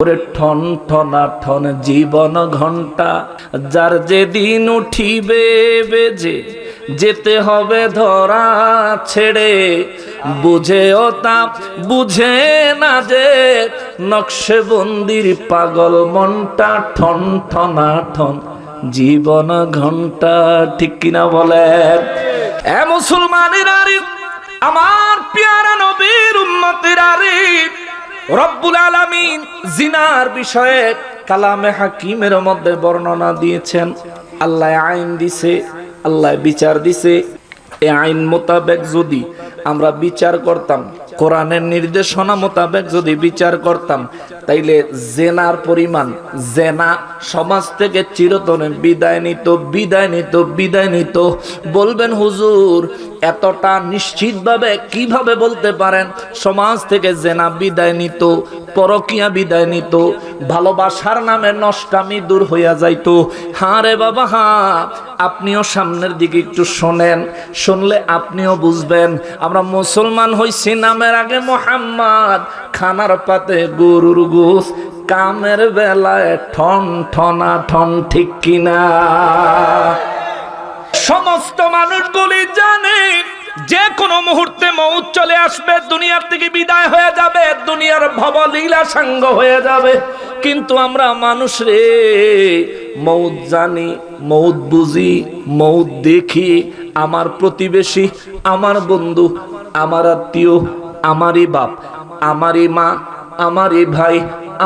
ওরে ঠন ঠনা ঠন জীবন ঘন্টা, যার যেদিন উঠিবে বেজে যেতে হবে ধরা ছেড়ে, বুঝেও তা বুঝে না যে নকশবন্দির পাগল মনটা, ঠন ঠনা ঠন জীবন ঘন্টা। ঠিক কিনা বলেন? এ মুসলমানেরা, আমার পেয়ারা নবীর উম্মতেরা, রব্বুল আলামিন জিনার বিষয়ে কালামে হাকিমের মধ্যে বর্ণনা দিয়েছেন। আল্লাহ আইন দিছে, আল্লাহ বিচার দিছে। এই আইন মোতাবেক যদি আমরা বিচার করতাম, কোরআনের নির্দেশনা মোতাবেক যদি বিচার করতাম, তাইলে জেনার পরিমাণ, জেনা সমাজ থেকে চিরতরে বিদায় নিত, বিদায় নিত, বিদায় নিত। বলবেন হুজুর এতটা নিশ্চিতভাবে কিভাবে বলতে পারেন সমাজ থেকে জেনা বিদায় নিত, পরকিয়া বিদায় নিত, ভালোবাসার নামে নষ্টামি দূর হইয়া যাইত? হ্যাঁ রে বাবা, হ্যাঁ, আপনিও সামনের দিকে একটু শোনেন, শুনলে আপনিও বুঝবেন। আমরা মুসলমান হইছি নামের আগে মোহাম্মদ, খানার পাতে গরুর গোস, কামের বেলায় ঠন ঠনা ঠন। ঠিক কিনা? সমস্ত মানুষগুলি জানে যে কোনো মুহূর্তে মৌত চলে আসবে, দুনিয়ার থেকে বিদায় হয়ে যাবে, দুনিয়ার ভবলীলা সাঙ্গ হয়ে যাবে। কিন্তু আমরা মানুষ রে, মৌত জানি, মৌত বুঝি, মৌত দেখি। আমার প্রতিবেশী, আমার বন্ধু, আমার আত্মীয়, আমারই বাপ, আমারই মা, আমারই ভাই,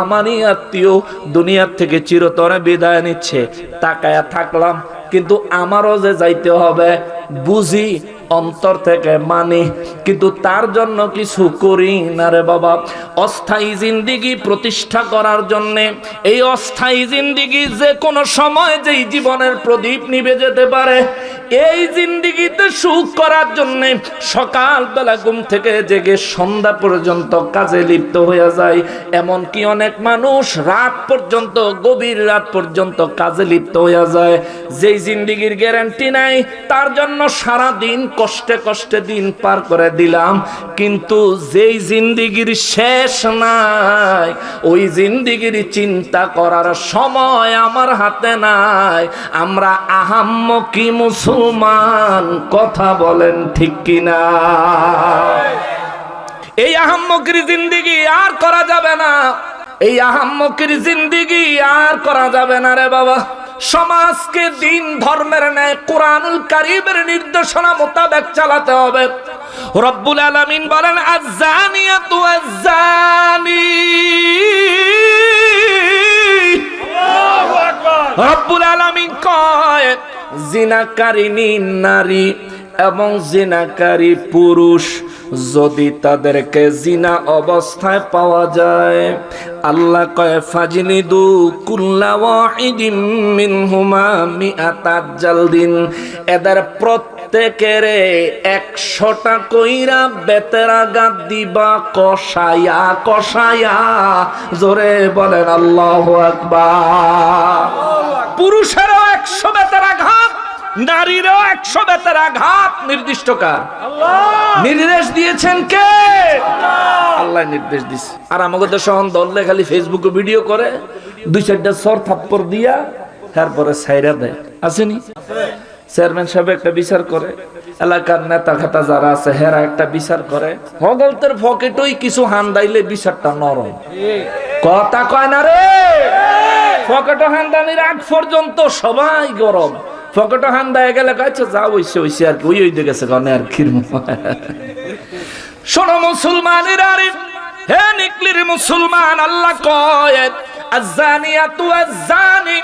আমারই আত্মীয় দুনিয়ার থেকে চিরতরে বিদায় নিচ্ছে। তাকায়া থাকলাম, কিন্তু আমারও যে যাইতে হবে বুঝি, অন্তর থেকে মানি, কিন্তু তার জন্য কিছু করি না রে বাবা। অস্থায়ী জিন্দিগি প্রতিষ্ঠা করার জন্যে, এই অস্থায়ী জিন্দিগি যে কোনো সময় যেই জীবনের প্রদীপ নিভে যেতে পারে, এই জিন্দিগিতে সুখ করার জন্যে সকালবেলা ঘুম থেকে জেগে সন্ধ্যা পর্যন্ত কাজে লিপ্ত হয়ে যায়। এমনকি অনেক মানুষ রাত পর্যন্ত, গভীর রাত পর্যন্ত কাজে লিপ্ত হয়ে যায়। যেই জিন্দিগির গ্যারান্টি নাই, তার জন্য সারা দিন কষ্টে কষ্টে দিন পার করে দিলাম। কিন্তু যেই জিন্দিগির শেষ নাই, ওই জিন্দিগির চিন্তা করার সময় আমার হাতে নাই। আমরা আহাম্মকি মুসলমান, কথা বলেন ঠিক কিনা? এই আহাম্মকির জিন্দিগি আর করা যাবে না, এই আহাম্মকির জিন্দিগি আর করা যাবে না রে বাবা। সমাজকে দিন ধর্মের ন্যায় কোরআনুল কারীমের নির্দেশনা মোতাবেক চালাতে হবে। রব্বুল আলামিন বলেন, আয-যানিয়াতু ওয়াজ-যানি, আল্লাহু আকবার। রব্বুল আলামিন কয়, জিনাকারিনী নারী এবং জিনাকারী পুরুষ যদি তাদেরকে জিনা অবস্থায় পাওয়া যায়, আল্লাহ কয় ফাজলিদু কুল্লা ওয়াহিদিম মিনহুমা মিআতা জালদিন, এদের প্রত্যেকের 100টা কইরা বেতেরাঘাত দিবা, কষায়া কষায়া। জোরে বলেন আল্লাহু আকবার। পুরুষেরও 100 বেতেরাঘাত, নারীরও 100 বেতেরাঘাত। নির্দিষ্ট কার? আল্লাহ। নির্দেশ দিয়েছেন কে? আল্লাহ নির্দেশ দিছে। আর আমাদের দেশে দললে খালি ফেসবুকে ভিডিও করে, 2-4টা সর থাপ্পড় দিয়া তারপরে ছাইরা দেয়। আসেনি? চেয়ারম্যান সাহেব একটা বিচার করে, এলাকার নেতা খাতা যারা আছে হেরা একটা বিচার করে, হগলতের পকেটই কিছু হান দাইলে বিচারটা নরম। কথা কয় না রে, পকেটে হান্দানির আগ পর্যন্ত সবাই গরম। পকেটে হান দেয় গেলে কাছে যা হইছে হইছে, আর কি ওই দেখেছে কারণে আর কি। শোনো মুসলমানেরা, হে নিকলির মুসলমান, আল্লাহ কয় আয-যানিয়াতু ওয়াজ-যানি,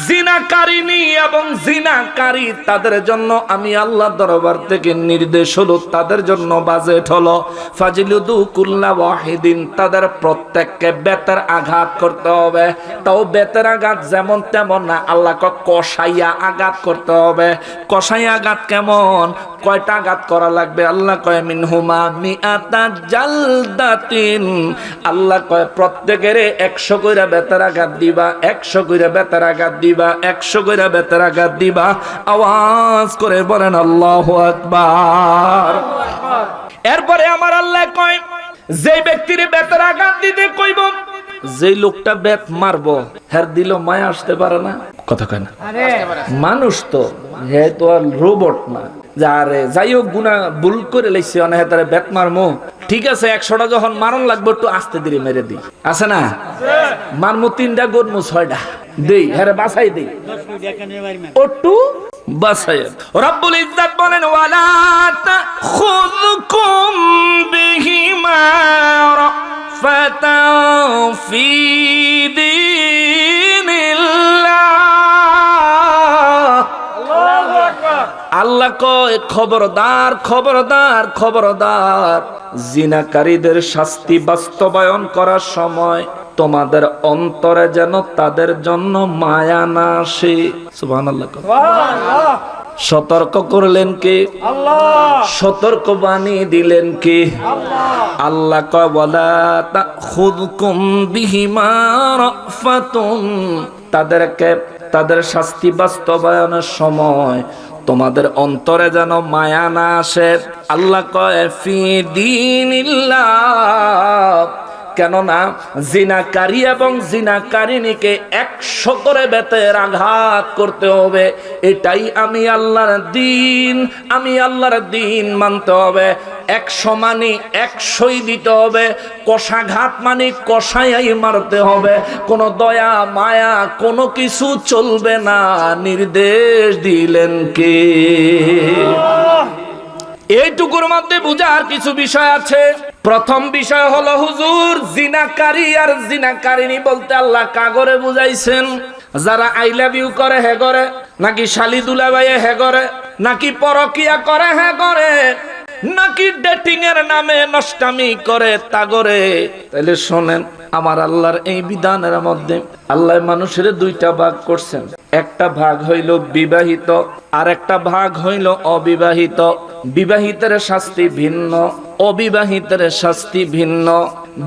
জিনাকারিনী এবং জিনাকারী, তাদের জন্য আমি আল্লাহ দরবার থেকে নির্দেশ হলো, তাদের জন্য বাজেট হলো ফাজলিদু কুল্লা ওয়াহিদিন, তাদের প্রত্যেককে বেতের আঘাত করতে হবে। তাও বেতের আঘাত যেমন তেমন না, আল্লাহ কষাইয়া আঘাত করতে হবে। কষাইয়া আঘাত কেমন? কয়টা আঘাত করা লাগবে? আল্লাহ কয় মিনহুমা মিআতা জালদাতিন, আল্লাহ কয় প্রত্যেকের 100 কইরা বেতের আঘাত দিবা, 100 কইরা বেতের আঘাত দিবা, 100 কইরা বেতের আঘাত দিবা। আওয়াজ করে বলেন আল্লাহু আকবার। এরপরে আমার আল্লাহ কয়, যে ব্যক্তির বেতের আঘাত দিতে কইব যে লোকটা বেত মারবো হ্যার দিল মায়া আসতে পারে না, কথা কয় না? মানুষ তো, হে তো আর রোবট না। যারে যাই হোক গুনা ভুল করে লাইছে অনেক তারে বেত মারমো, ঠিক আছে 100টা যখন মারণ লাগবে একটু আস্তে ধীরে মেরে দিই, আছে না? মারমো 3টা গরমু 6টা দেই, হ্যাঁ বাসাই দেই একটু বাসাই। রব্বুল ইজ্জত বলেন ওয়ালা তাখুযুকুম বিহিমা রাফাতাও ফি দীনিল্লাহ। আল্লাহ কয় খবরদার খবরদার খবরদার, জিনাকারীদের শাস্তি বাস্তবায়ন করার সময় তোমাদের অন্তরে যেন তাদের জন্য মায়া না আসে। সুবহানাল্লাহ। সতর্ক করলেন কে? আল্লাহ। সতর্ক বাণী দিলেন কে? আল্লাহ। আল্লাহ কয় ওয়ালা তাখুযুকুম বিহিমা রাফাতুন, তাদেরকে তাদের শাস্তি বাস্তবায়নের সময় তোমাদের অন্তরে যেন মায়া না আসে। আল্লাহ কয় ফি দীনিল্লাহ, কেননা জিনাকারী এবং জিনাকারিনীকে 100 করে বেতের আঘাত করতে হবে। এটাই আমি আল্লাহর দিন, আমি আল্লাহর দিন মানতে হবে। 100 মানি 100ই দিতে হবে, কষাঘাত মানি কষাই মারতে হবে, কোনো দয়া মায়া কোনো কিছু চলবে না। নির্দেশ দিলেন কে? এইটুকুর মধ্যে বুঝার কিছু বিষয় আছে। প্রথম বিষয় হলো হুজুর, জিনাকারী আর জিনাকারিনী বলতে আল্লাহ কাগরে বুঝাইছেন? যারা আই লাভ ইউ করে হে করে, নাকি শালি দুলাভাইয়ে হে করে, নাকি পরকিয়া করে হে করে, নাকি ডেটিং এর নামে নষ্টামি করে তাগরে? তাহলে শোনেন, আমার আল্লাহর এই বিধানের মধ্যে আল্লাহ মানুষের 2টা ভাগ করছেন। একটা ভাগ হইল বিবাহিত, আর একটা ভাগ হইল অবিবাহিত। বিবাহিতের শাস্তি ভিন্ন, অবিবাহিতের শাস্তি ভিন্ন।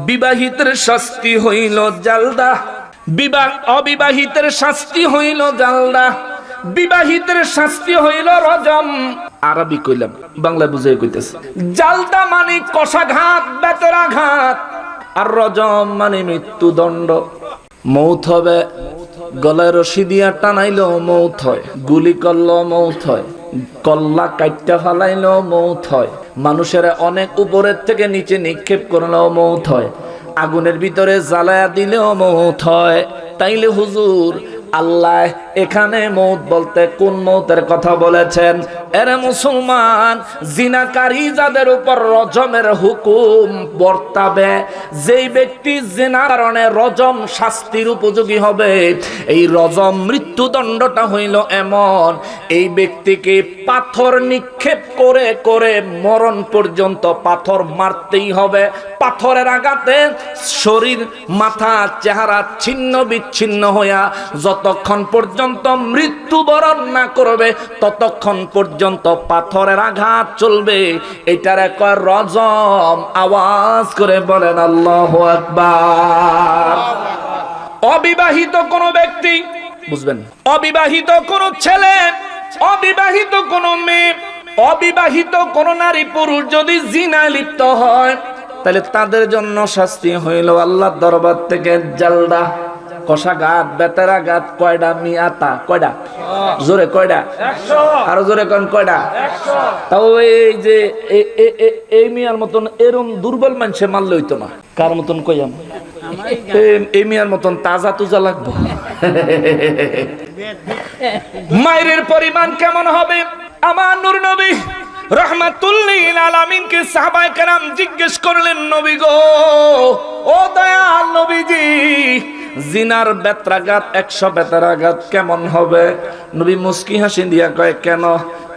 বিবাহিতের শাস্তি হইল জালদা, অবিবাহিতের শাস্তি হইল জালদা, বিবাহিতের শাস্তি হইল রজম। আরবি কইলাম, বাংলা বুঝাই কইতেছে। জালদা মানে কষাঘাত, বেতের আঘাত, আর রজম মানে মৃত্যুদণ্ড। মৌত হবে, গলায় রশি দিয়া টানাইলেও মৌত হয়, গুলি করলেও মৌত হয়, কল্লা কাইটটা ফালাইলেও মৌত হয়, মানুষের অনেক উপরের থেকে নিচে নিক্ষেপ করলেও মৌত হয়, আগুনের ভিতরে জ্বালায়া দিলেও মৌত হয়। তাইলে হুজুর আল্লাহ এখানে মৌত বলতে কোন মৌতের কথা বলেছেন? এরে মুসলমান, জিনাকারী যাদের উপর রজমের হুকুম বর্তাবে, যেই ব্যক্তি জিনার কারণে রজম শাস্তির উপযোগী হবে, এই রজম মৃত্যুদণ্ডটা হইল এমন, এই ব্যক্তিকে পাথর নিক্ষেপ করে করে মরণ পর্যন্ত পাথর মারতেই হবে। পাথরের আঘাতে শরীর, মাথা, চেহারা ছিন্ন বিচ্ছিন্ন হইয়া যতক্ষণ পর্যন্ত মৃত্যুবরণ না করবে ততক্ষণ পর্যন্ত পাথরের আঘাত চলবে। এটার এক রজম। আওয়াজ করে বলেন আল্লাহু আকবার। অবিবাহিত কোন ব্যক্তি, বুঝবেন, অবিবাহিত কোন ছেলে, অবিবাহিত কোন মেয়ে, অবিবাহিত কোন নারী পুরুষ যদি জিনায় লিপ্ত হয়, তাহলে তাদের জন্য শাস্তি হইল আল্লাহর দরবার থেকে জালদা, কষাঘাত, বেতের আঘাত। কয়টা মিয়াতা? কয়টা? জোরে কয়টা? 100। আরো জোরে কোন কয়টা? 100। তাও এই যে এই মিয়ার মতন এরম দুর্বল মানুষে মারলে হইতো না। কার মতন কইয়াম? এই মিয়ার মতন তাজা তুজা লাগবো। মায়ের পরিমাণ কেমন হবে? আমার নূর নবী রাহমাতুল লিল আলামিনকে সাহাবায়ে কেরাম জিজ্ঞেস করলেন, নবী গো, ও দয়াল নবীজি, জিনার বেত্রাঘাত 100 বেত্রাঘাত কেমন হবে? নবী মুস্কি হাসি দিয়া কয়, কেন?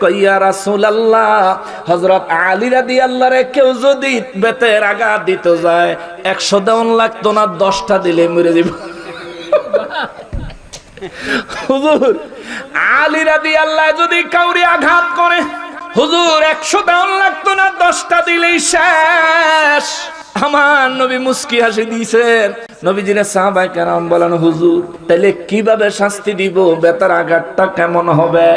কয়, ইয়া রাসূলুল্লাহ, হযরত আলী রাদিয়াল্লাহু আনহু কেউ যদি বেতের আঘাত দিতে যায় 100 দেওয়ান লাগতো না, 10টা দিলে মরে যাব। হুজুর, আলী রাদিয়াল্লাহু যদি কাউরি আঘাত করে, হুজুর 100 দেওয়ান লাগতো না, 10টা দিলেই শেষ। আমার নবী মুস্কি হাসি দিয়েছেন। নবীজির সাহাবায়ে কেরাম বলেন, হুজুর তাইলে কিভাবে শাস্তি দিব? বেতার আঘাতটা কেমন হবে?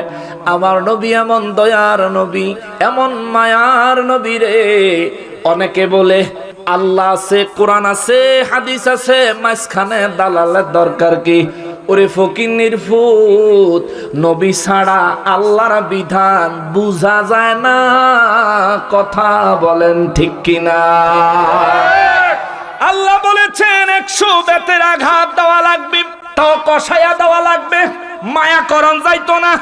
আমার নবী এমন দয়ার নবী, এমন মায়ার নবী রে। অনেকে বলে আল্লাহ আছে, কোরআন আছে, হাদিস আছে, মাঝখানে দালালের দরকার কি? ওরে ফকিন্নির ফুত, নবী ছাড়া আল্লাহর বিধান বুঝা যায় না, কথা বলেন ঠিক কিনা? আল্লাহ বলেছেন 100 বেতের আঘাত দেওয়া লাগবে, তাও কষায়া দেওয়া লাগবে, মায়া করন যাইতো না।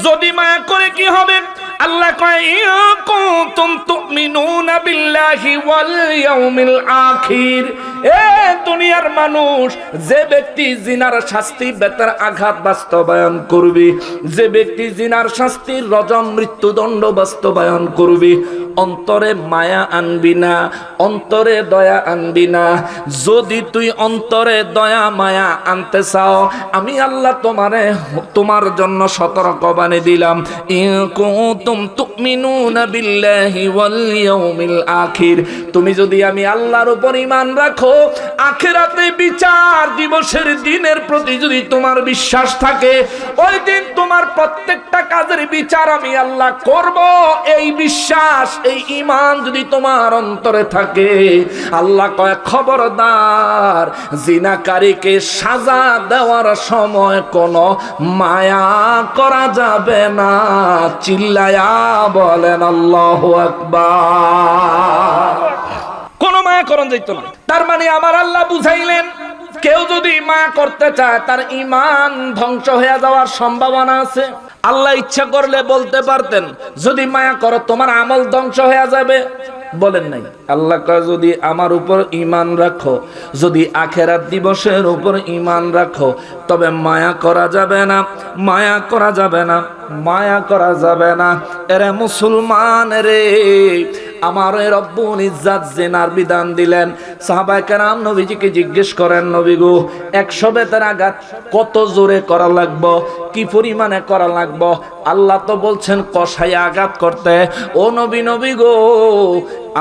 যদি মায়া করে কি হবে? আল্লাহ কয় ইয়া কুনতুম তুমিনুনা বিল্লাহি ওয়াল ইয়াউমিল আখির। এ দুনিয়ার মানুষ, যে ব্যক্তি জিনার শাস্তি বেতের আঘাত বাস্তবায়ন করবে, যে ব্যক্তি জিনার শাস্তির রজম মৃত্যুদণ্ড বাস্তবায়ন করবে, অন্তরে মায়া আনবি না, অন্তরে দয়া আনবি না। যদি তুই অন্তরে দয়া মায়া আনতে চাও, আমি আল্লাহ তোমার জন্য সতর্কবাণী দিলাম। ইন কুনতুম তুমিনুনা বিল্লাহি ওয়াল ইয়াউমিল আখির, তুমি যদি আমি আল্লাহর উপর ঈমান রাখো, আখিরাতে বিচার দিবসের দিনের প্রতি যদি তোমার বিশ্বাস থাকে, ওই দিন তোমার প্রত্যেকটা কাজের বিচার আমি আল্লাহ করব, এই বিশ্বাস এই ঈমান যদি তোমার অন্তরে থাকে, আল্লাহ কয় খবরদার, জিনাকারীকে সাজা দেওয়ার সময় কোনো মায়া করা যাবে না। চিল্লায়া বলেন আল্লাহু আকবার। কোন মায়া করণ যাইত না। তার মানে আমার আল্লাহ বুঝাইলেন, কেউ যদি মায়া করতে চায় তার ঈমান ধ্বংস হয়ে যাওয়ার সম্ভাবনা আছে। আল্লাহ ইচ্ছা করলে বলতে পারতেন, যদি মায়া করো তোমার আমল ধ্বংস হয়ে যাবে, বলেন নাই। আল্লাহ কয় যদি আমার উপর ঈমান রাখো, যদি আখিরাত দিবসের উপর ঈমান রাখো, তবে মায়া করা যাবে না, মায়া করা যাবে না, মায়া করা যাবে না। এরে মুসলমান রে, আমার রব্বুল ইজ্জত জিনার বিধান দিলেন। সাহাবায়ে কেরাম নবীজিকে জিজ্ঞেস করেন, নবী গো 100 বেতের আঘাত কত জোরে করা লাগবে, কি পরিমাণে করা লাগবে? আল্লাহ তো বলছেন কষাইয়া আঘাত করতে। ও নবী গো,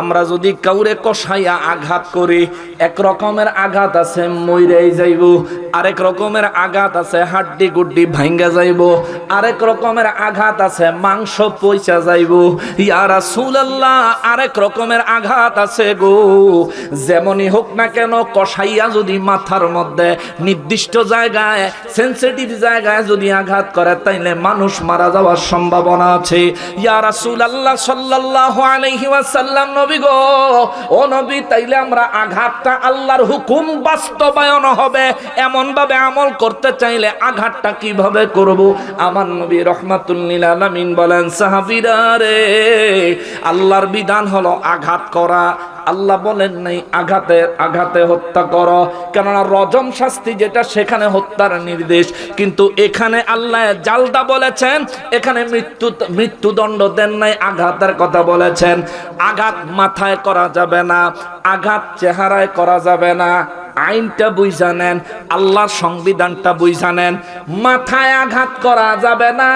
আমরা যদি কাউরে কষাইয়া আঘাত করি, এক রকমের আঘাত আছে মইরাই যাইব, আরেক রকমের আঘাত আছে হাড্ডি গুড্ডি ভাঙ্গা যাইব, আরেক রকমের আঘাত আছে মাংস পয়সা যাইব। ইয়া রাসূলুল্লাহ, আরেক রকমের আঘাত আছে গো, যেমনই হোক না কেন কষাইয়া যদি মাথার মধ্যে নির্দিষ্ট জায়গায় সেনসিটিভ জায়গায় যদি আঘাত করে, তাইলে মানুষ মারা যাওয়ার সম্ভাবনা আছে। ইয়া রাসূলুল্লাহ সাল্লাল্লাহু আলাইহি ওয়াসাল্লাম, নবী গো, ও নবী, তাইলে আমরা আঘাতটা আল্লাহর হুকুম বাস্তবায়ন হবে এমন ভাবে আমল করতে চাইলে আঘাতটা কিভাবে করব? আমার নবী রাহমাতুল লিল আলামিন বলেন, সাহাবীরা রে, আল্লাহর বিধান হলো আঘাত করা। আল্লাহ বলেন নাই আঘাতে হত্যা করো, কেননা রজম শাস্তি যেটা সেখানে হত্যার নির্দেশ, কিন্তু এখানে আল্লাহ জালদা বলেছেন, এখানে মৃত্যুদণ্ড দেন নাই, আঘাতের কথা বলেছেন। আঘাত মাথায় করা যাবে না, আঘাত চেহারায় করা যাবে না। আইনটা বুঝা নেন, আল্লাহর সংবিধানটা বুঝা নেন। মাথায় আঘাত করা যাবে না,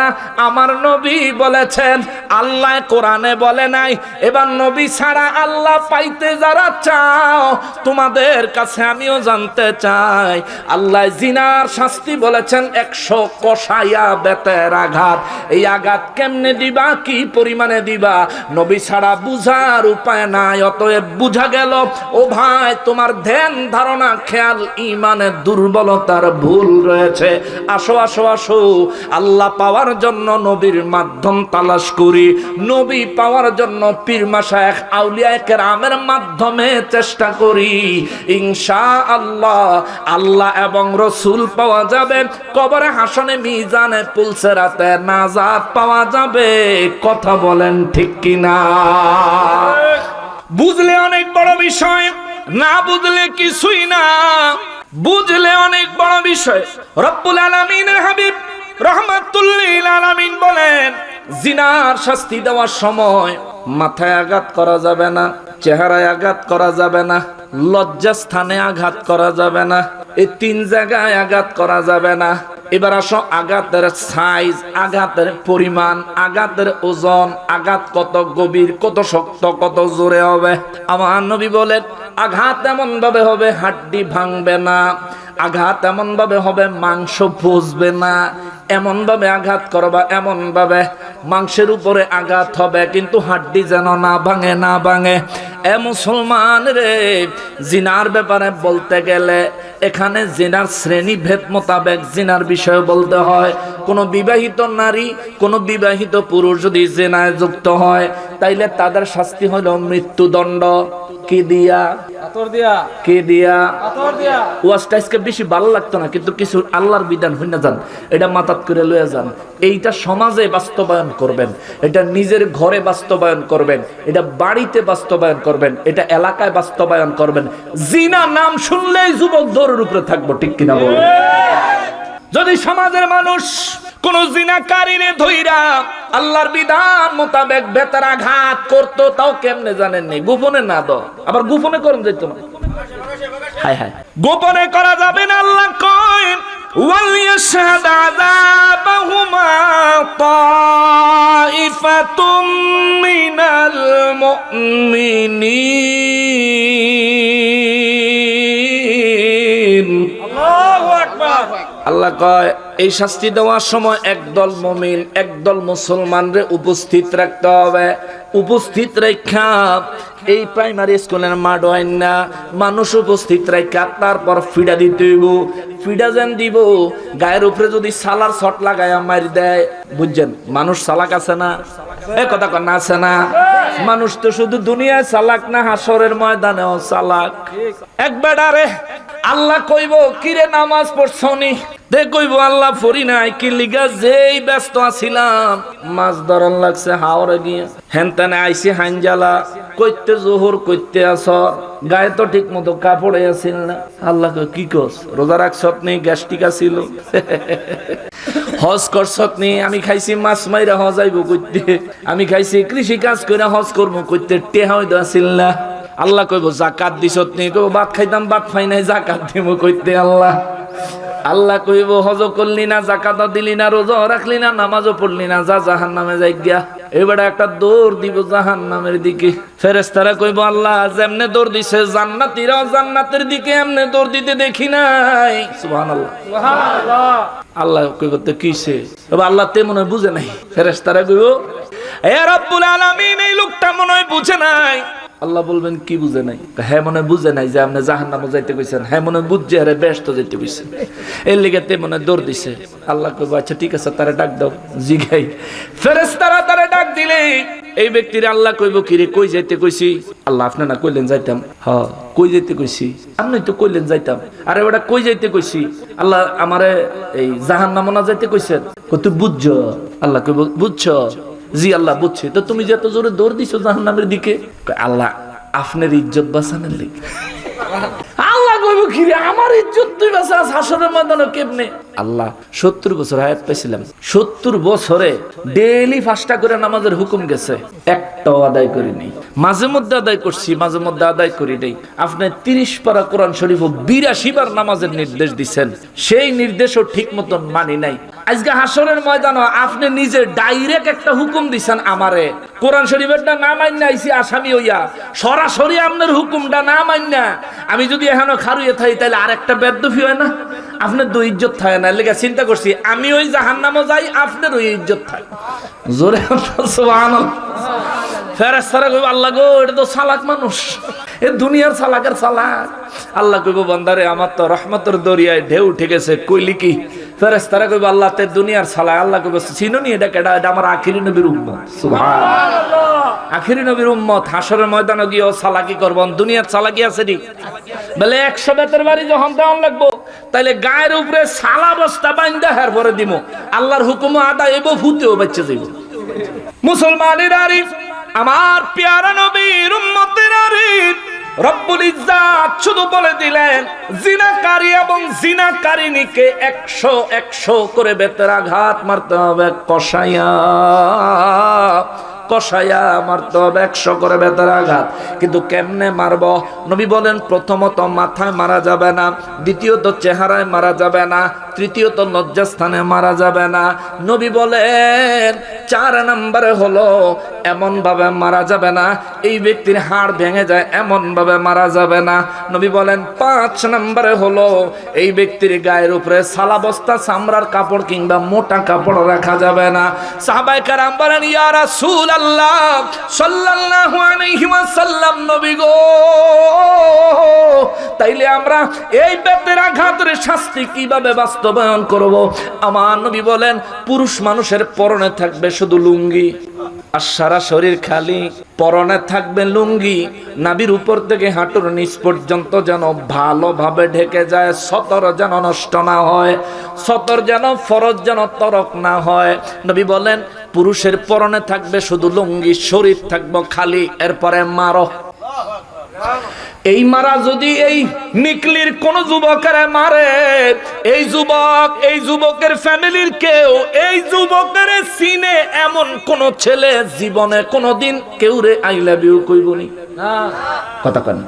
আমার নবী বলেছেন, আল্লাহ কোরআনে বলে নাই। এবার নবী ছাড়া আল্লাহ পাইতে যারা চাও, তোমাদের কাছে আমিও জানতে চাই, আল্লাহ জিনার শাস্তি বলেছেন 100 কষাইয়া বেতের আঘাত। এই আঘাত কেমনে দিবা, কি পরিমাণে দিবা, নবী ছাড়া বুঝার উপায় নাই। অতএব বুঝা গেল, ও ভাই, তোমার ধ্যান ধারণা খেয়াল ঈমানের দুর্বলতার ভুল রয়েছে। আসো আসো আসো, আল্লাহ পাওয়ার জন্য নবীর মাধ্যম তালাশ করি, নবী পাওয়ার জন্য পীর মাশায়েখ আউলিয়া কেরামের মাধ্যমে চেষ্টা করি। ইনশাআল্লাহ আল্লাহ এবং রসুল পাওয়া যাবে, কবরে হাসনে মিজানে পুলসেরাতে নাজাত পাওয়া যাবে। কথা বলেন ঠিক কিনা? বুঝলে অনেক বড় বিষয়, না বুঝলে কিছুই না। বুঝলে অনেক বড় বিষয়। রব্বুল আলামিনের হাবিব রাহমাতুল লিল আলামিন বলেন, জিনার শাস্তি দেওয়ার সময় মাথায় আঘাত করা যাবে না, চেহারায় আঘাত করা যাবে না, লজ্জাস্থানে আঘাত করা যাবে না, এই 3 জায়গায় আঘাত করা যাবে না। এবার আসো আঘাতের সাইজ, আঘাতের পরিমাণ, আঘাতের ওজন, আঘাত কত গভীর, কত শক্ত, কত জোরে হবে। আমার নবী বলেন, আঘাত এমন ভাবে হবে হাড্ডি ভাঙবে না, আঘাত এমন ভাবে হবে মাংস পচবে না, এমন ভাবে আঘাত করবা, এমন ভাবে মাংসের উপরে আঘাত হবে কিন্তু হাড্ডি যেন না ভাঙে না ভাঙে। এ মুসলমান রে, জিনার ব্যাপারে বলতে গেলে এখানে জিনার শ্রেণী ভেদ মোতাবেক জিনার বিষয়ে বলতে হয়। কোন বিবাহিত নারী, কোন বিবাহিত পুরুষ যদি জিনায় যুক্ত হয় তাইলে তাদের শাস্তি হলো মৃত্যুদণ্ড। কি দিয়া? কি দিয়া? ওয়াজটা আজকে বেশি ভালো লাগতো না, কিন্তু কিছু আল্লাহর বিধান হইনা যান, এটা মাথাত করে লয়ে যান। এইটা সমাজে বাস্তবায়ন করবেন, এটা নিজের ঘরে বাস্তবায়ন করবেন, এটা বাড়িতে বাস্তবায়ন করবেন, এটা এলাকায় বাস্তবায়ন করবেন। জিনা নাম শুনলেই যুবক দৌড়ের উপরে থাকবো, ঠিক কিনা বলুন? যদি সমাজের মানুষ কোন জিনাকারীরে ধইরা আল্লাহর বিধান মোতাবেক বেতরাঘাত করতো, তাও কেমনে জানেননি? গোপনে না দাও, আবার গোপনে করুন যেত না। হায় হায়, গোপনে করা যাবে না। আল্লাহ কয় ওয়ালিয়াশহাদ আযাবাহুমা তাইফাতুম মিনাল মুমিনিন। আল্লাহু আকবার। আল্লাহ কয় এই শাস্তি দেওয়ার সময় একদল মুমিন, একদল মুসলমানরে উপস্থিত রাখতে হবে। উপস্থিত রেখা এই প্রাইমারি স্কুলের মাঠ হয় না, মানুষ উপস্থিত রেখা তারপর ফিডা দিতে হইব। ফিডা যেন দিব, গায়ের উপরে যদি সালার শট লাগায় মারি দেয়, বুঝছেন? মানুষ চালাক আছে না? এ কথা কন আছে না? মানুষ তো শুধু দুনিয়ায় চালাক না, হাসরের ময়দানেও চালাক। একবার আরে আল্লাহ কইব কিরে নামাজ পড়ছনি? দে কইব আল্লাহ পড়ি নাই। কি লিগা? যেই ব্যস্ত আছিলাম, মাছ ধরন লাগছে হাওড়ে গিয়ে, হেনতেনে আইসি হাইনজালা, কইতে জোহর কইতে আসর, গায়ে তো ঠিক মতো কাপড়ে আসিল না। আল্লাহ কই কি কস? রোজা রাখছত নি? গ্যাস্ট্রিক আছিল? হজ করছত নি? আমি খাইছি মাছ মাইরা হজ আইব কইতে, আমি খাইছি কৃষি কাজ করে হজ করবো কইতে, টেহা হইতো আসিল না। আল্লাহ কইব জাকাত দিছত নি? কইব ভাত খাইতাম, ভাত খাই নাই, জাকাত দিব কইতে। আল্লাহ আল্লাহ কইব হজ করলি না, জাকাত দিলি না, রোজা রাখলি না, নামাজও পড়লি না, যা জাহান্নামে যাই গিয়া। এবারে একটা দৌড় দিব জাহান্নামের দিকে। ফেরেশতারা কইব আল্লাহ যেমনে দৌড় দিছে জান্নাতীরাও জান্নাতের দিকে এমনে দৌড় দিতে দেখি নাই। সুবহানাল্লাহ, সুবহানাল্লাহ। আল্লাহ কইব তো কিসে? আল্লাহ তে মনে হয় বুঝে নাই। ফেরেশতারা কইব এ রব্বুল আলামিন, এই লোকটা মনে হয় বুঝে নাই। আল্লাহ বলবেন কি বুঝে নাই? হ্যাঁ মনে বুঝে নাই যে আপনি জাহান্নামে যাইতে কইছেন। হ্যাঁ মনে বুঝছে, আরে ব্যস্ত যাইতে কইছেন, এর লিগে তে মনে দৌড় দিছে। আল্লাহ কইব আচ্ছা ঠিক আছে, তারে ডাক দাও। জিগাই ফেরেশতারা তারে ডাক দিলে এই ব্যক্তির আল্লাহ কইব কি রে, কই যাইতে কইছি? আল্লাহ আপনি না কইলেন যাইতাম? হ্যাঁ কই যাইতে কইছি? আপনি তো কইলেন যাইতাম। আরে ওটা কই যাইতে কইছি? আল্লাহ আমারে এই জাহান্নামে না যাইতে কইছেন। কত বুঝছো? আল্লাহ কইব বুঝছো? জি আল্লাহ বুঝছি। তো তুমি যে এত জোরে দৌড় দিছো জাহান্নামের দিকে? আল্লাহ আপনার ইজ্জত বাঁচানোর লিগে। আল্লাহ কইব কি রে, আমার ইজ্জত তুই বাঁচাস হাসরের ময়দানে কেমনে? আল্লাহ 70 বছর হায়াত পাইছিলাম, 70 বছরে ডেইলি 5টা করে নামাজের হুকুম গেছে, একটাও আদায় করিনি। মাঝে মধ্যে আদায় করছি, মাঝে মধ্যে আদায় করি নাই। আপনি 30 পারা কোরআন শরীফ ও 82 বার নামাজের নির্দেশ দিচ্ছেন, সেই নির্দেশও ঠিক মতন মানি নাই। আজকে হাসরের ময়দানে আপনি নিজে ডাইরেক্ট একটা হুকুম দিচ্ছেন আমারে, কোরআন শরীফেরটা না মাইনা আইছি আসামি হইয়া, সরাসরি আপনার হুকুমটা না মাইনা আমি যদি এখনো খারুয়ে থাকি তাহলে আরেকটা বেদফি হয় না? আপনার দুই ইজ্জত থাকে না। লেগে চিন্তা করছি আমি ওই জাহান্নামে যাই, আপনার ওই ইজ্জত থাকে। জোরে সুবহানাল্লাহ। ফেরেশতারা কইব আল্লাহ গো এটা তো চালাক মানুষ, এ দুনিয়ার চালাকের চালাক। আল্লাহ কইব বান্দারে আমার তো রহমতের দরিয়ায় ঢেউ উঠে গেছে, কইলি কি? ফেরেশতারা কইব আল্লাহ তে দুনিয়ার চালাক। আল্লাহ কইব চিনো নি এটা কেডা? এটা আমার আখিরি নবীর উম্মত। সুবহানাল্লাহ, আখিরি নবীর উম্মত। হাসরের ময়দানে গিয়ে চালাকি করবেন, দুনিয়ার চালাকি আছে নি? বলে 100 বেতের বাড়ি যখন দেওয়ান লাগবো তাইলে গায়ের উপরে সালা বস্তা বাইন্দা হের পরে দিব, আল্লাহর হুকুম আদা এবো ফুতেও বাচ্চা যাইব। মুসলমানের আরিফ, আমার পেয়ারা নবীর উম্মতের আরিফ, রব্বুল ইজ্জাত শুধু বলে দিলেন জিনাকারী এবং জিনাকারিনীকে 100 করে বেতের আঘাত মারতে হবে, কষাইয়া কষাইয়া মারতে হবে 100 করে বেতের আঘাত। কিন্তু কেমনে মারব? নবী বলেন প্রথমত মাথায় মারা যাবে না, দ্বিতীয়ত চেহারায় মারা যাবে না, তৃতীয়ত লজ্জাস্থানে মারা যাবে না। নবী বলেন 4 নম্বরে হলো এমন ভাবে মারা যাবে না এই ব্যক্তির হাড় ভেঙে যায়, এমন ভাবে মারা যাবে না। নবী বলেন 5 নম্বরে হলো এই ব্যক্তির গায়ের উপরে সালাবস্তা চামড়ার কাপড় কিংবা মোটা কাপড় রাখা যাবে না। সাহাবায়ে কেরাম বলেন ইয়া রাসূলুল্লাহ সাল্লাল্লাহু আলাইহি ওয়াসাল্লাম, নবী গো তাইলে আমরা এই পেটের আঘাতের শাস্তি কিভাবে বাস্তবায়ন করব? আমার নবী বলেন পুরুষ মানুষের পরনে থাকবে শুধু লুঙ্গি, আর সারা শরীর খালি, পরনে থাকবে লুঙ্গি, নাভির উপর থেকে হাঁটুর নিচ পর্যন্ত যেন ভালোভাবে ঢেকে যায়, সতর যেন নষ্ট না হয়, সতর যেন ফরজ যেন তরক না হয়। নবী বলেন পুরুষের পরনে থাকবে শুধু লুঙ্গি, শরীর থাকবে খালি। এরপরে মারো, এই মারা যদি এই নিকলির কোন যুবকের মারে, এই যুবকের ফ্যামিলির কেউ এই যুবকের সিনে এমন কোন ছেলে জীবনে কোনদিন কেউ রে আই লাভ ইউ কইবনি না। কথা কেন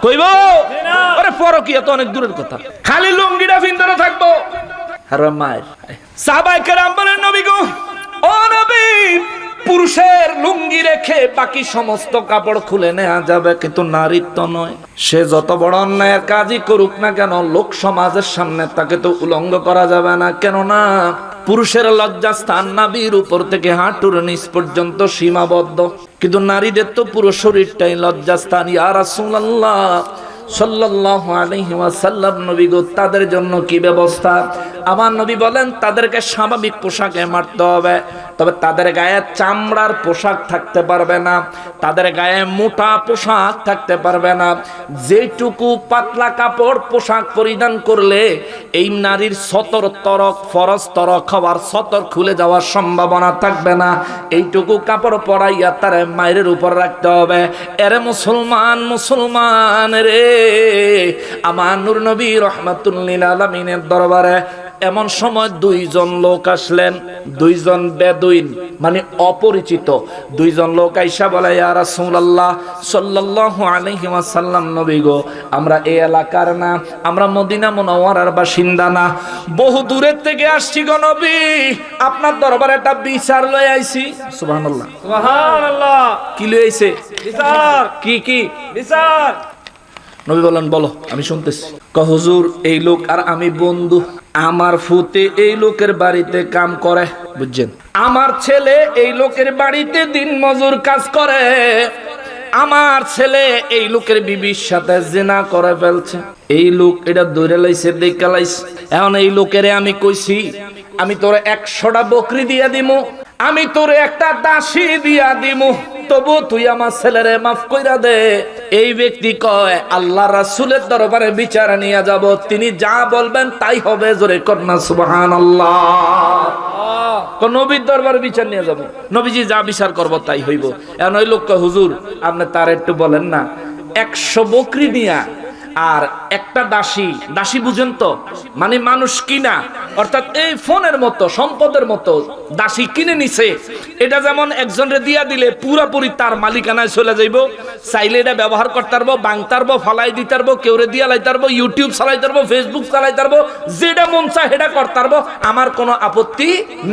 কইব? আরে পরকিয়া তো অনেক দূরের কথা, খালি লুঙ্গিটা ভিন্দরে থাকবো। আর মায়ের সাহাবায়ে কেরাম বলেন নবী গো, ও নবী পুরুষের লুঙ্গি রেখে বাকি সমস্ত কাপড় খুলে নেওয়া যাবে, কিন্তু নারীর তো নয়। সে যত বড় অন্যায়ের কাজই করুক না কেন লোক সমাজের সামনে তাকে তো উলঙ্গ করা যাবে না। কেননা পুরুষের লজ্জাস্থান নাভির উপর থেকে হাঁটুর নিচ পর্যন্ত সীমাবদ্ধ, কিন্তু নারীদের তো পুরো শরীরটাই লজ্জাস্থান। ইয়া রাসূলুল্লাহ সাল্লাল্লাহু আলাইহি ওয়াসাল্লাম, নবী গো তাদের জন্য কি ব্যবস্থা? আমার নবী বলেন তাদেরকে স্বাভাবিক পোশাকে মারতে হবে, তবে তাদের গায়ে চামড়ার পোশাক থাকতে পারবে না, তাদের গায়ে মোটা পোশাক থাকতে পারবে না। যেটুকু পাতলা কাপড় পোশাক পরিধান করলে এই নারীর সতর তরক ফরজ তরক হওয়ার সতর খুলে যাওয়ার সম্ভাবনা থাকবে না, এইটুকু কাপড় পরাইয়া তার মায়ের উপর রাখতে হবে। এরে মুসলমান রে, আমার নূর নবী রাহমাতুল লিল আলামিনের দরবারে এমন সময় 2 জন লোক আসলেন, 2 জন বেদুইন মানে অপরিচিত 2 জন লোক আইসা বলে ইয়া রাসূলুল্লাহ সাল্লাল্লাহু আলাইহি ওয়াসাল্লাম, নবী গো আমরা এই এলাকার না, আমরা মদিনা মুনাওয়ারার বাসিন্দা না, বহু দূরের থেকে আসছি গো নবী, আপনার দরবারে একটা বিচার লই আইছি। সুবহানাল্লাহ সুবহানাল্লাহ। কি লই আইছে? বিচার। কি বিচার? নবী বলেন বলো আমি শুনতেছি। হুজুর এই লোক আর আমি বন্ধু, আমার ফুতে এই লোকের বাড়িতে কাম করে, বুঝছেন, আমার ছেলে এই লোকের বাড়িতে দিন মজুর কাজ করে, আমার ছেলে এই লোকের বিবির সাথে জিনা করে ফেলছে, এই লোক এটা দৌড়ে লাইছে দেখা লাইছে। এখন এই লোকেরে আমি কইছি আমি তোরে 100টা বকরি দিয়া দিমু, আমি তোরে একটা দাসী দিয়া দিমু, তবু তুই আমার ছেলেরে মাফ কইরা দে। এই ব্যক্তি কয় আল্লাহ রাসূলের দরবারে বিচার নিয়ে যাব, তিনি যা বলবেন তাই হবে। জোরে কন্যা সুবহানাল্লাহ। নবীর দরবারে বিচার নিয়ে যাব, নবীজি যা বিচার করব তাই হইব। এখন ওই লোক হুজুর আপনি তার একটু বলেন না 100 বকরি নিয়া আর একটা দাসী বুঝেন তো, মানে মানুষ কিনা, অর্থাৎ এই ফোনের মতো সম্পদের মতো দাসী কিনে নিছে। এটা যেমন একজনরে দিয়া দিলে পুরাপুরি তার মালিকানায় চলে যাইব, চাইলে এটা ব্যবহার করতে পারবো, বাংতে পারবো, ফালাই দিতে পারবো, কেউরে দিয়া লাইতে পারবো, ইউটিউব চালাইতে পারবো, ফেসবুক চালাইতে পারবো, যেটা মন চায় সেটা করতে পারবো, আমার কোনো আপত্তি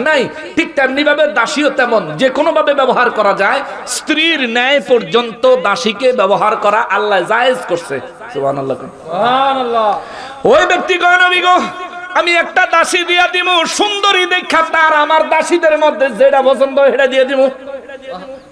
নাই। ঠিক তেমনি ভাবে দাসীও তেমন যে কোনো ভাবে ব্যবহার করা যায়। স্ত্রীর ন্যায় পর্যন্ত দাসীকে ব্যবহার করা আল্লাহ জায়েজ করছে। সুবহানাল্লাহ সুবহানাল্লাহ। ওই ব্যক্তি কয় নবী গো আমি একটা দাসী দিয়া দিমু, সুন্দরী দেখা তার আমার দাসীদের মধ্যে যেটা পছন্দ সেটা দিয়ে দিমু।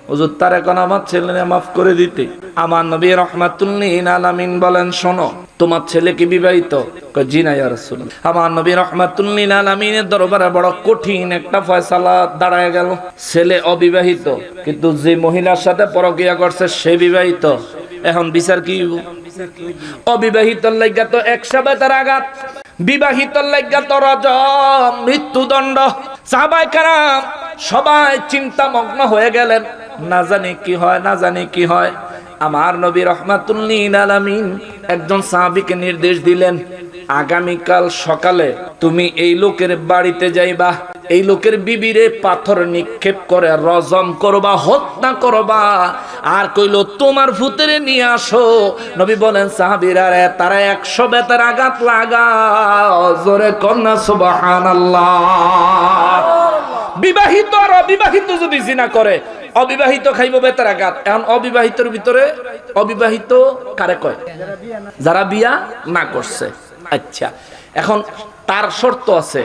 হুজুর তার এখন আমার ছেলে মাফ করে দিতে। আমার নবী রাহমাতুল লিল আলামিন বলেন শোনো তোমার ছেলে কি বিবাহিত? কয় জি না ইয়া রাসূলুল্লাহ। আমার নবী রাহমাতুল লিল আলামিনের দরবারে বড় কঠিন একটা ফয়সালা দাঁড়ায় গেল। ছেলে অবিবাহিত, কিন্তু যে মহিলার সাথে পরকীয়া করছে সে বিবাহিত। এখন বিচার কি? অবিবাহিত লাইগা তো 100 বেতার আঘাত, বিবাহিত লাইগা তো রজম, মৃত্যুদণ্ড। সাহাবায়ে কেরাম সবাই চিন্তামগ্ন হয়ে গেলেন, না জানি কি হয়। আমার নবী রাহমাতুল লিল আলামিন একজন সাহাবীকে নির্দেশ দিলেন, আগামীকাল সকালে তুমি এই লোকের বাড়িতে যাইবা, এই লোকের বিবিরে পাথর নিক্ষেপ করে রজম করবা, হত্যা করবা। আর কইল তোমার ভূতের নিয়ে আসো। নবী বলেন সাহাবীরা রে তারা 100 বেতের আঘাত লাগাও, জোরে কন্যা সুবহানাল্লাহ। বিবাহিত আর অবিবাহিত যদি জিনা করে, অবিবাহিত খাইব বেতের আঘাত। এখন অবিবাহিতর ভিতরে অবিবাহিত কারে কয়? যারা বিয়া না করছে। আচ্ছা, এখন তার শর্ত আছে।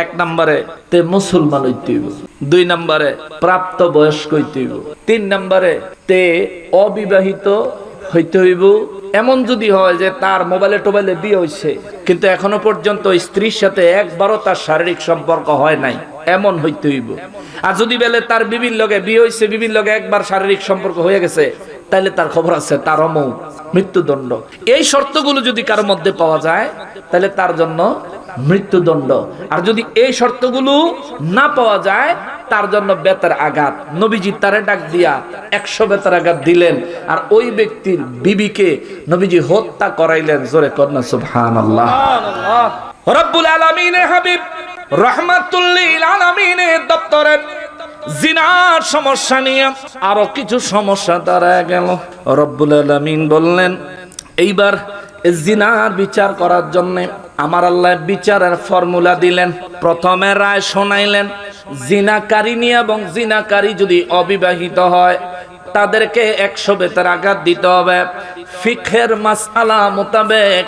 1 নম্বরে তে মুসলমান হইতে হইব, 2 নম্বরে প্রাপ্ত বয়স্ক হইতে হইব, 3 নম্বরে তে অবিবাহিত হইতে হইব। এমন যদি হয় যে তার মোবাইলে টোবাইলে বিয়ে হইছে কিন্তু এখনো পর্যন্ত স্ত্রীর সাথে একবারও তার শারীরিক সম্পর্ক হয় নাই, এমন হইতে হইব। আর যদি বলে তার বিবির লগে বিয়ে হইছে, বিবির লগে একবার শারীরিক সম্পর্ক হয়ে গেছে, তাহলে তার খবর আছে, তার মৃত্যুদণ্ড। এই শর্তগুলো যদি কারোর মধ্যে পাওয়া যায় তাহলে তার জন্য মৃত্যুদণ্ড। আর যদি এই শর্তগুলো না পাওয়া যায় তার জন্য বেতের আঘাত। নবীজি তারে ডাক দিয়া 100 বেতের আঘাত দিলেন। আর ওই ব্যক্তির বিবিকে নবীজি হত্যা করাইলেন। জোরে কন্যা সুবহানাল্লাহ। রব্বুল আলামিনের হাবিব রাহমাতুল লিল আলামিনের দপ্তরে জিনার সমস্যা নিয়ে আরো কিছু সমস্যা দাঁড়ায় গেল। রব্বুল আলামিন বললেন এইবার জিনার বিচার করার জন্য আমার আল্লাহ বিচারের ফর্মুলা দিলেন। প্রথমে রায় শোনাইলেন জিনাকারী নিয়ে, এবং জিনাকারী যদি অবিবাহিত হয় তাদেরকে 100 বেতের আঘাত দিতে হবে। ফিকহের মাসআলা মোতাবেক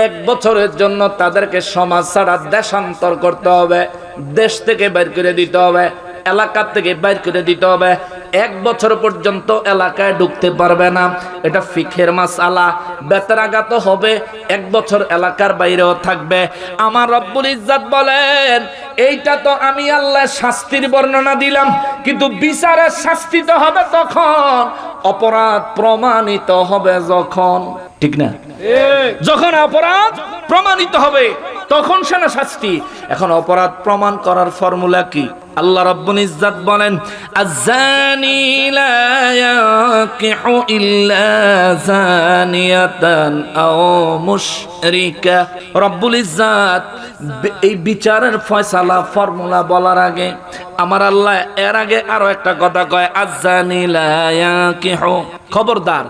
1 বছরের জন্য তাদেরকে সমাজ ছাড়া দেশান্তর করতে হবে, দেশ থেকে বের করে দিতে হবে, এলাকা থেকে বের করে দিতে হবে। 1 বছর পর্যন্ত এলাকায় ঢুকতে পারবে না। এটা ফিকহের মাসআলা। বেতের আঘাত হবে, 1 বছর এলাকার বাইরেও থাকবে। আমার রব্বুল ইজ্জত বলেন এইটা তো আমি আল্লাহ শাস্তির বর্ণনা দিলাম, কিন্তু বিচারের শাস্তি তো হবে তখন অপরাধ প্রমাণিত হবে যখন, ঠিক না? যখন অপরাধ প্রমাণিত হবে তখন সে না শাস্তি। এখন অপরাধ প্রমাণ করার ফর্মুলা কি? আল্লাহ রাব্বুল ইজ্জত বলেন আয-যানি লা ইয়াকিহু ইল্লা যানিয়াতান আও মুশরিকা। রব্বুল ইজ্জত এই বিচারের ফয়সালা ফর্মুলা বলার আগে আমার আল্লাহ এর আগে আরো একটা কথা কয়, আয-যানি লা ইয়াকিহু, খবরদার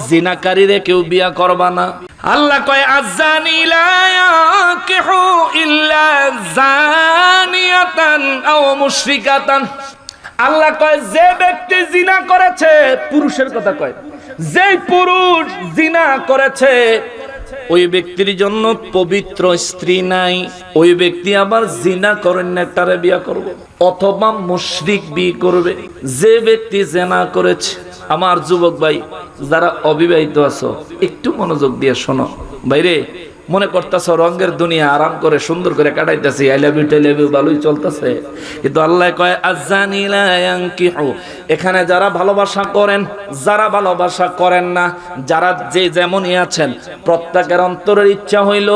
জিনাকারীরে কেউ বিয়া করবা না। আল্লাহ কয় আয-যানি লা ইয়াকিহু ইল্লা যানিয়াতান আও মুশরিকাতান। আল্লাহ কয় যে ব্যক্তি জিনা করেছে, পুরুষের কথা কয়, যে পুরুষ জিনা করেছে ওই ব্যক্তির জন্য পবিত্র স্ত্রী নাই, ওই ব্যক্তি আবার জিনা করেন না তারে বিয়া করবে, অথবা মুশরিক বিয়ে করবে। যে ব্যক্তি জিনা করেছে, আমার যুবক ভাই যারা অবিবাহিত আছো একটু মনোযোগ দিয়ে শোনো। ভাইরে মনে করতেছ রঙের দুনিয়া আরাম করে সুন্দর করে কাটাইতেছে, I love you tell you ভালোই চলতেছে, কিন্তু আল্লাহ কয় আয-যানি লা ইয়ানকিহু। এখানে যারা ভালোবাসা করেন, যারা ভালোবাসা করেন না, যারা যে যেমনই আছেন, প্রত্যেকের অন্তরের ইচ্ছা হইল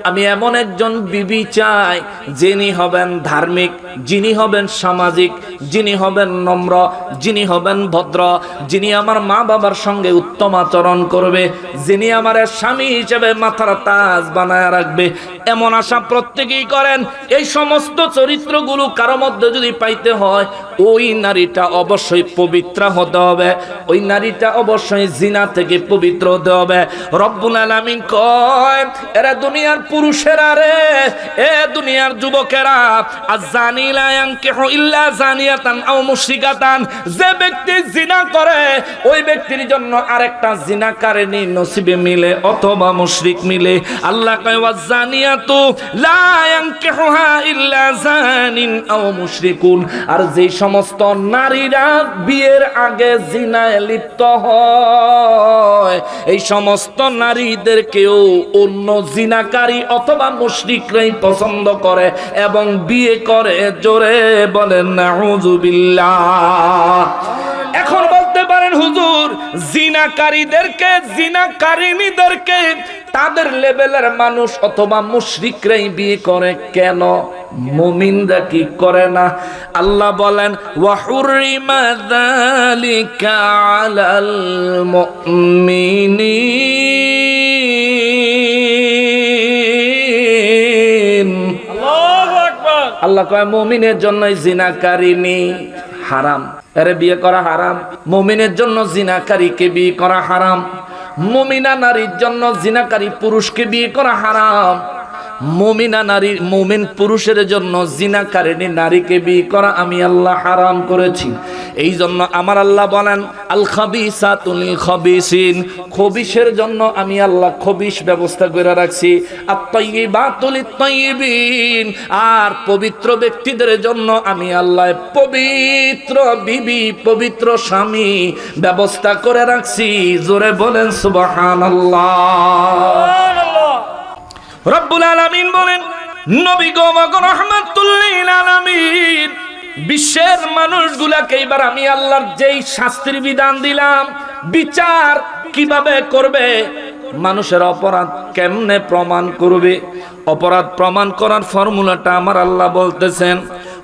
আমি এমন একজন বিবি চাই যিনি হবেন ধার্মিক, যিনি হবেন সামাজিক, যিনি হবেন নম্র, যিনি হবেন ভদ্র, যিনি আমার মা বাবার সঙ্গে উত্তম আচরণ করবে, যিনি আমার স্বামী হিসেবে মাথার তাজ বানায় রাখবে। এমন আশা প্রত্যেকেই করেন। এই সমস্ত চরিত্রগুলো কারো মধ্যে যদি পাইতে হয়, ওই নারীটা অবশ্যই পবিত্র হতে হবে, ওই নারীটা অবশ্যই জিনা থেকে পবিত্র হতে হবে। রব্বুল আলামিন কয় এরা দুনিয়ার পুরুষেরা রে, এ দুনিয়ার যুবকেরা, আয-যানি লা ইয়ানকিহু ইল্লা যানিয়াতান আও মুশরিকাতান। যে ব্যক্তি জিনা করে ওই ব্যক্তির জন্য আরেকটা জিনাকারিনী নসিবে মিলে অথবা মুশরিক মিলে। আল্লাহ কয় ওয়াজ-যানিয়াতু লা ইয়ানকিহুহা ইল্লা যানিন আও মুশরিকুন। আর যে সমস্ত নারীরা বিয়ের আগে জিনায় লিপ্ত হয়, এই সমস্ত নারীদেরকেও অন্য জিনাকারী অথবা মুশরিকরাই পছন্দ করে এবং বিয়ে করে। জোরে বলেন নাউযুবিল্লাহ। এখন বলতে পারেন হুজুর জিনাকারীদেরকে, জিনাকারিনীদেরকে তাদের লেভেলের মানুষ অথবা মুশরিকরাই বিয়ে করে, কেন মুমিনরা কি করে না? আল্লাহ বলেন ওয়া হুররিমা যালিকা আলাল মুমিনিন। আল্লাহু আকবার। আল্লাহ কয় মুমিনের জন্যই জিনাকারিনী হারাম, এরে বিয়ে করা হারাম। মুমিনের জন্য জিনাকারীকে বিয়ে করা হারাম। মুমিনা নারীর জন্য জিনাকারী পুরুষকে বিয়ে করা হারাম। মুমিনা নারী মুমিন পুরুষের জন্য জিনাকারিনী নারীকে বিয়ে করা আমি আল্লাহ হারাম করেছি। এই জন্য আমার আল্লাহ বলেন আল খাবিসাতু লিল খাবিসিন, খবিশের জন্য আমি আল্লাহ খবিশ ব্যবস্থা করে রাখছি। আত তাইয়্যিবাতু লিত তাইয়্যিবিন, আর পবিত্র ব্যক্তিদের জন্য আমি আল্লাহ পবিত্র বিবি পবিত্র স্বামী ব্যবস্থা করে রাখছি। জোরে বলেন সুবহানাল্লাহ। রব্বুল আলামিন বলেন নবী গো রাহমাতুল লিল আলামিন, বিশ্বের মানুষগুলাকে এবার আমি আল্লাহর যেই শাস্তির বিধান দিলাম, বিচার কিভাবে করবে, মানুষের অপরাধ কেমনে প্রমাণ করবে, অপরাধ প্রমাণ করার ফর্মুলাটা আমার আল্লাহ বলতেছেন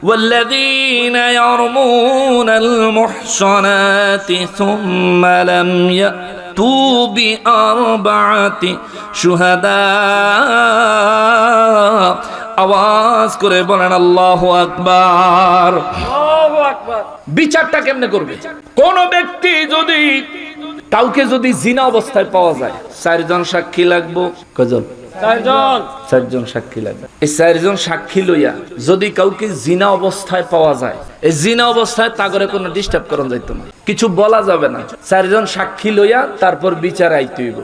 والذين يرمون المحصنات ثم لم يأتوا بأربعة شهداء, আওয়াজ করে বলেন আল্লাহু আকবার। বিচারটা কেমনে করবে? কোন ব্যক্তি যদি কাউকে যদি জিনা অবস্থায় পাওয়া যায়, 4 জন সাক্ষী লাগবো। কয়জন? 4 জন সাক্ষী লাগবে। এই 4 জন সাক্ষী লইয়া যদি কাউকে জিনা অবস্থায় পাওয়া যায়, এই জিনা অবস্থায় তাগরে কোনো ডিস্টার্ব করা যাইতো না, কিছু বলা যাবে না। 4 জন সাক্ষী লইয়া তারপর বিচার আইতে হইব।